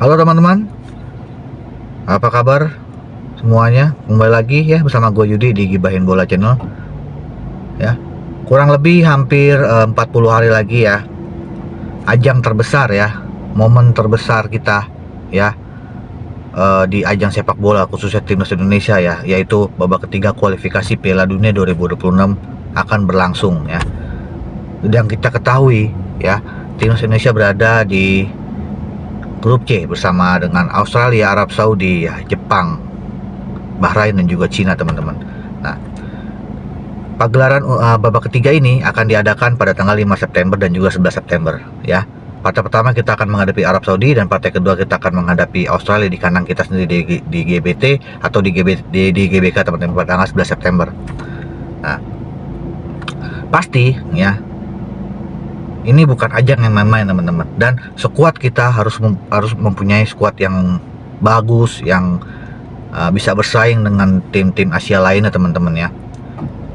Halo teman-teman, apa kabar semuanya? Kembali lagi ya bersama gue Yudi di Gibahin Bola Channel. Ya, kurang lebih hampir 40 hari lagi ya, ajang terbesar ya, momen terbesar kita ya, di ajang sepak bola khususnya timnas Indonesia ya, yaitu babak ketiga kualifikasi Piala Dunia 2026 akan berlangsung ya. Yang kita ketahui ya, timnas Indonesia berada di grup C bersama dengan Australia, Arab Saudi, ya, Jepang, Bahrain dan juga Cina teman-teman. Nah, pagelaran babak ketiga ini akan diadakan pada tanggal 5 September dan juga 11 September ya. Partai pertama kita akan menghadapi Arab Saudi dan partai kedua kita akan menghadapi Australia di kandang kita sendiri di GBT atau di GBK teman-teman pada tanggal 11 September. Nah, pasti ya, ini bukan ajang yang main-main teman-teman, dan skuad kita harus mempunyai skuad yang bagus, yang bisa bersaing dengan tim-tim Asia lainnya teman-teman ya.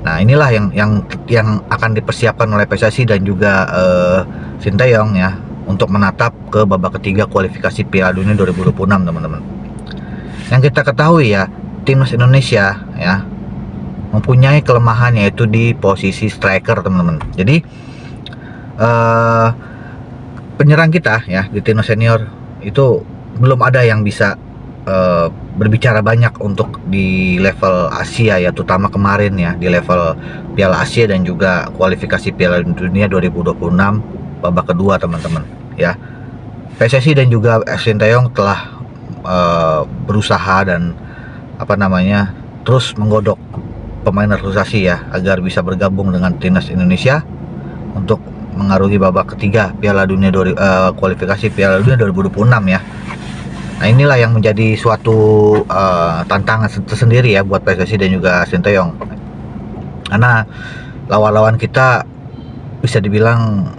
Nah, inilah yang akan dipersiapkan oleh PSSI dan juga Sinteyong ya, untuk menatap ke babak ketiga kualifikasi Piala Dunia 2026 teman-teman. Yang kita ketahui ya, timnas Indonesia ya mempunyai kelemahan yaitu di posisi striker teman-teman. Jadi penyerang kita ya di timnas senior itu belum ada yang bisa berbicara banyak untuk di level Asia ya, terutama kemarin ya di level Piala Asia dan juga kualifikasi Piala Dunia 2026 babak kedua teman-teman ya. PSSI dan juga Sinteyong telah berusaha dan terus menggodok pemain naturalisasi ya agar bisa bergabung dengan timnas Indonesia untuk mengarungi babak ketiga Piala Dunia kualifikasi Piala Dunia 2026 ya. Nah, inilah yang menjadi suatu tantangan tersendiri ya buat PSSI dan juga Sinteyong. Karena lawan-lawan kita bisa dibilang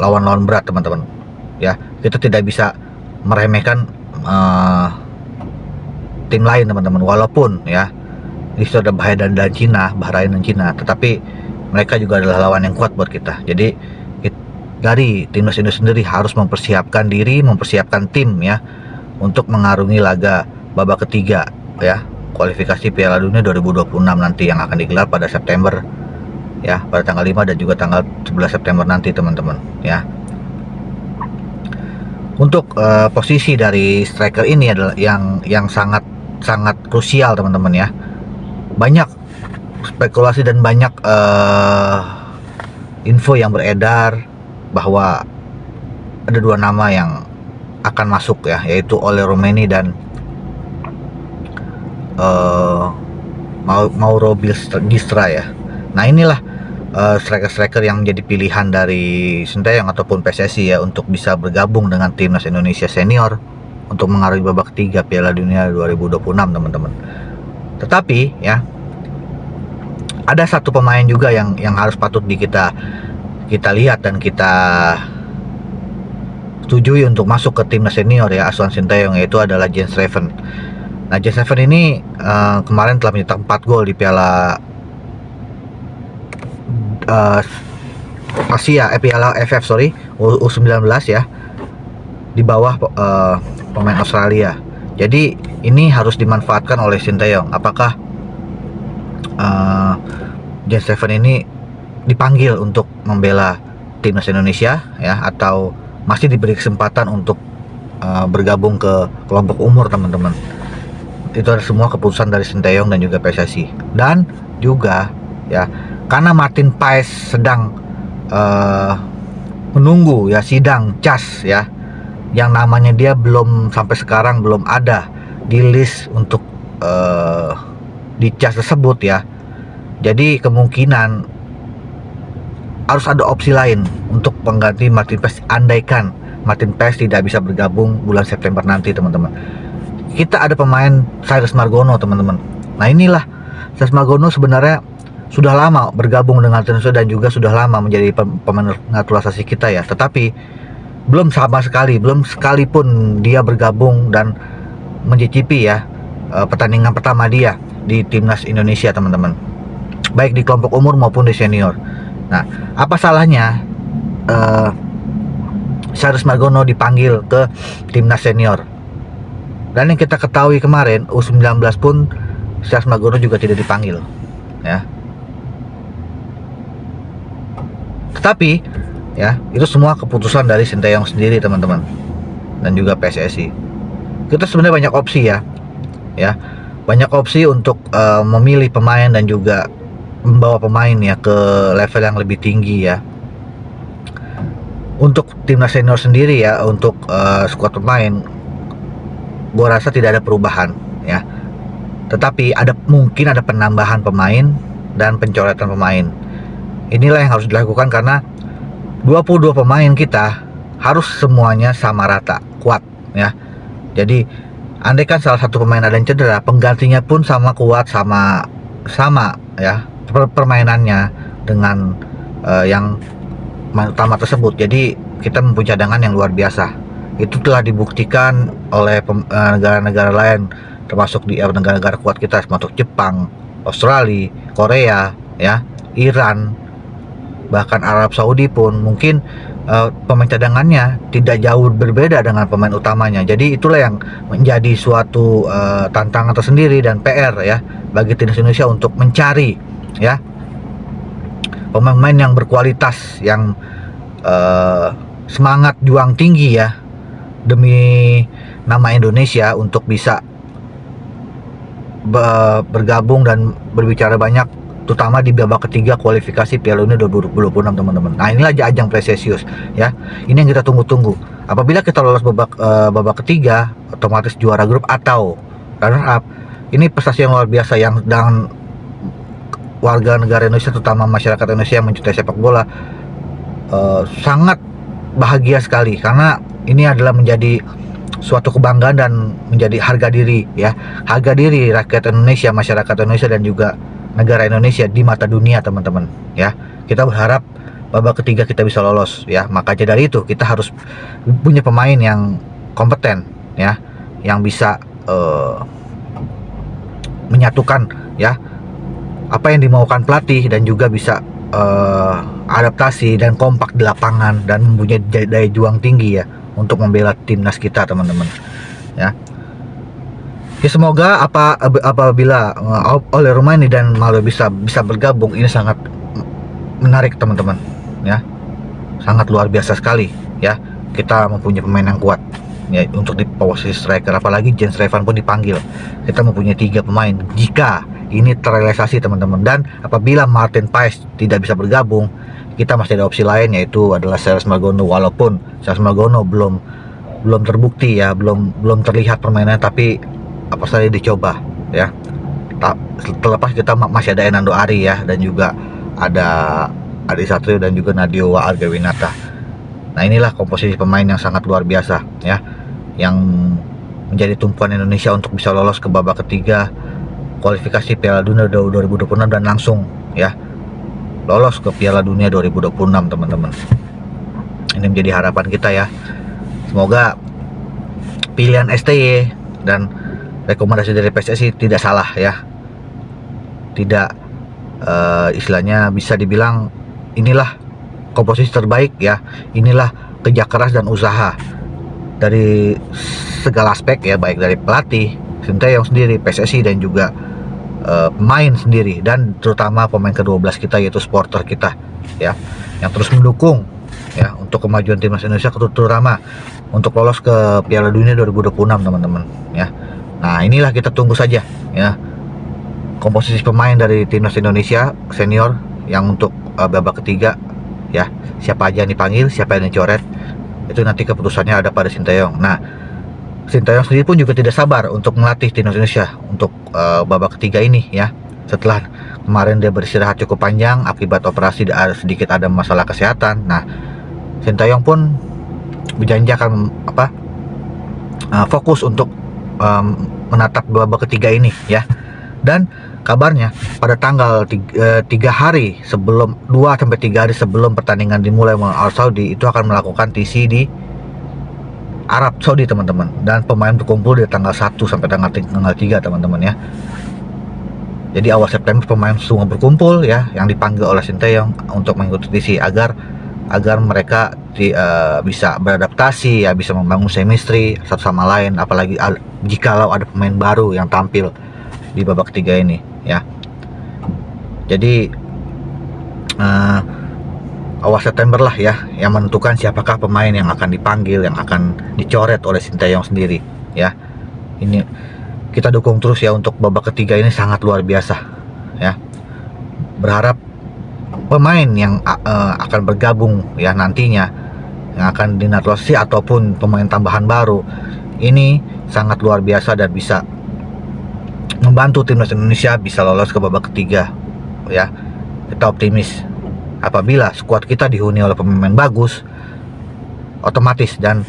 lawan-lawan berat teman-teman. Ya, kita tidak bisa meremehkan tim lain teman-teman. Walaupun ya di situ ada Bahrain dan Cina, tetapi mereka juga adalah lawan yang kuat buat kita. Jadi dari timnas Indonesia sendiri harus mempersiapkan diri, mempersiapkan tim ya untuk mengarungi laga babak ketiga ya kualifikasi Piala Dunia 2026 nanti yang akan digelar pada September ya, pada tanggal 5 dan juga tanggal 11 September nanti teman-teman ya. Untuk posisi dari striker ini adalah yang sangat krusial teman-teman ya. Banyak spekulasi dan banyak info yang beredar bahwa ada dua nama yang akan masuk ya, yaitu Ole Roumanie dan Mauro Gistra ya. Nah, inilah striker-striker yang menjadi pilihan dari Sinteyong ataupun PSSI ya untuk bisa bergabung dengan timnas Indonesia senior untuk mengarungi babak ketiga Piala Dunia 2026 teman-teman. Tetapi ya, ada satu pemain juga yang harus patut kita lihat dan kita setujui untuk masuk ke timnas senior ya asuhan Sinteyong, yaitu adalah Jens Reven. Nah, Jens Reven ini kemarin telah mencetak 4 gol di Piala Piala AFF U19 ya, di bawah pemain Australia. Jadi ini harus dimanfaatkan oleh Sinteyong. Apakah Jens Reven ini dipanggil untuk membela timnas Indonesia ya, atau masih diberi kesempatan untuk bergabung ke kelompok umur teman-teman. Itu adalah semua keputusan dari Sinteyong dan juga PSSI. Dan juga ya, karena Martin Paes sedang menunggu ya sidang CAS ya, yang namanya dia sampai sekarang belum ada di list untuk di CAS tersebut ya. Jadi kemungkinan harus ada opsi lain untuk pengganti Martin Paes andaikan Martin Paes tidak bisa bergabung bulan September nanti teman-teman. Kita ada pemain Cyrus Margono teman-teman. Nah, inilah Cyrus Margono sebenarnya sudah lama bergabung dengan Indonesia dan juga sudah lama menjadi pemain naturalisasi kita ya, tetapi belum sekalipun dia bergabung dan mencicipi ya pertandingan pertama dia di timnas Indonesia teman-teman, baik di kelompok umur maupun di senior. Nah, apa salahnya Charles Margono dipanggil ke timnas senior. Dan yang kita ketahui kemarin U19 pun Charles Margono juga tidak dipanggil, ya. Tetapi ya, itu semua keputusan dari Sinteyong sendiri, teman-teman, dan juga PSSI. Kita sebenarnya banyak opsi ya, banyak opsi untuk memilih pemain dan juga membawa pemain ya ke level yang lebih tinggi ya. Untuk timnas senior sendiri ya, untuk skuad pemain, gua rasa tidak ada perubahan ya. Tetapi mungkin ada penambahan pemain dan pencoretan pemain. Inilah yang harus dilakukan karena 22 pemain kita harus semuanya sama rata, kuat ya. Jadi andai kan salah satu pemain ada yang cedera, penggantinya pun sama kuat, sama ya permainannya dengan yang utama tersebut. Jadi kita mempunyai cadangan yang luar biasa. Itu telah dibuktikan oleh negara-negara lain, termasuk di negara-negara kuat kita, termasuk Jepang, Australia, Korea, ya, Iran, bahkan Arab Saudi pun mungkin pemain cadangannya tidak jauh berbeda dengan pemain utamanya. Jadi itulah yang menjadi suatu tantangan tersendiri dan PR ya bagi timnas Indonesia untuk mencari ya pemain-pemain yang berkualitas, yang semangat juang tinggi ya demi nama Indonesia untuk bisa bergabung dan berbicara banyak, terutama di babak ketiga kualifikasi Piala Dunia 2026, teman-teman. Nah, inilah ajang prestisius ya. Ini yang kita tunggu-tunggu. Apabila kita lolos babak ketiga, otomatis juara grup atau runner up. Ini prestasi yang luar biasa yang dan warga negara Indonesia, terutama masyarakat Indonesia yang mencintai sepak bola, sangat bahagia sekali karena ini adalah menjadi suatu kebanggaan dan menjadi harga diri ya, harga diri rakyat Indonesia, masyarakat Indonesia dan juga negara Indonesia di mata dunia, teman-teman ya. Kita berharap babak ketiga kita bisa lolos ya. Makanya dari itu kita harus punya pemain yang kompeten ya, yang bisa menyatukan ya apa yang dimaukan pelatih dan juga bisa adaptasi dan kompak di lapangan dan mempunyai daya juang tinggi ya untuk membela timnas kita, teman-teman ya. Ya, semoga apabila oleh Romaini dan Mario bisa bergabung, ini sangat menarik, teman-teman ya. Sangat luar biasa sekali ya. Kita mempunyai pemain yang kuat ya untuk di posisi striker, apalagi Jens Revan pun dipanggil. Kita mempunyai 3 pemain jika ini terrealisasi, teman-teman. Dan apabila Martin Paes tidak bisa bergabung, kita masih ada opsi lain, yaitu adalah Charles Margono. Walaupun Charles Margono belum terbukti ya, belum terlihat permainannya, tapi apa saja dicoba ya. Terlepas kita masih ada Enando Ari ya, dan juga ada Adi Satrio dan juga Nadiowa Argawinata. Nah, inilah komposisi pemain yang sangat luar biasa ya, yang menjadi tumpuan Indonesia untuk bisa lolos ke babak ketiga kualifikasi Piala Dunia 2026 dan langsung ya lolos ke Piala Dunia 2026, teman-teman. Ini menjadi harapan kita ya. Semoga pilihan STY dan rekomendasi dari PSSI tidak salah ya. Tidak istilahnya bisa dibilang inilah komposisi terbaik ya. Inilah kerja keras dan usaha dari segala aspek ya, baik dari pelatih Sinteyong sendiri, PSSI dan juga pemain sendiri, dan terutama pemain ke-12 kita, yaitu supporter kita ya, yang terus mendukung ya untuk kemajuan timnas Indonesia, terutama untuk lolos ke Piala Dunia 2026, teman-teman ya. Nah, inilah kita tunggu saja ya komposisi pemain dari timnas Indonesia senior yang untuk babak ketiga ya. Siapa aja yang dipanggil, siapa yang dicoret, itu nanti keputusannya ada pada Sinteyong. Nah, Sinteyong sendiri pun juga tidak sabar untuk melatih timnas Indonesia untuk babak ketiga ini ya. Setelah kemarin dia beristirahat cukup panjang akibat operasi sedikit ada masalah kesehatan. Nah, Sinteyong pun berjanji akan fokus untuk menatap babak ketiga ini ya. Dan kabarnya pada tanggal 2-3 hari sebelum pertandingan dimulai melawan Arab Saudi, itu akan melakukan TC di Arab Saudi, teman-teman, dan pemain berkumpul di tanggal 1 sampai tanggal 3, teman-teman ya. Jadi awal September pemain semua berkumpul ya, yang dipanggil oleh Sinteyong untuk mengikuti TC agar agar mereka bisa beradaptasi ya, bisa membangun chemistry satu sama lain, apalagi jikalau ada pemain baru yang tampil di babak ketiga ini ya. Jadi awal September lah ya yang menentukan siapakah pemain yang akan dipanggil, yang akan dicoret oleh Sinteyong sendiri ya. Ini kita dukung terus ya untuk babak ketiga ini, sangat luar biasa ya. Berharap pemain yang akan bergabung ya nantinya, yang akan dinaturalisasi ataupun pemain tambahan baru ini sangat luar biasa dan bisa membantu timnas Indonesia bisa lolos ke babak ketiga ya. Kita optimis apabila skuad kita dihuni oleh pemain bagus, otomatis dan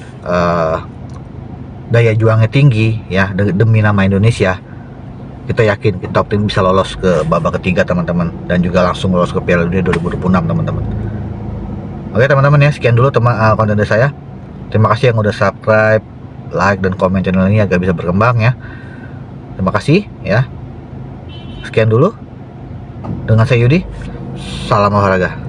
daya juangnya tinggi ya, demi nama Indonesia, kita yakin kita optimis bisa lolos ke babak ketiga teman-teman, dan juga langsung lolos ke Piala Dunia 2026 teman-teman. Oke teman-teman ya, sekian dulu konten dari saya. Terima kasih yang udah subscribe, like, dan komen channel ini agar bisa berkembang ya. Terima kasih ya. Sekian dulu dengan saya Yudi. Salam olahraga.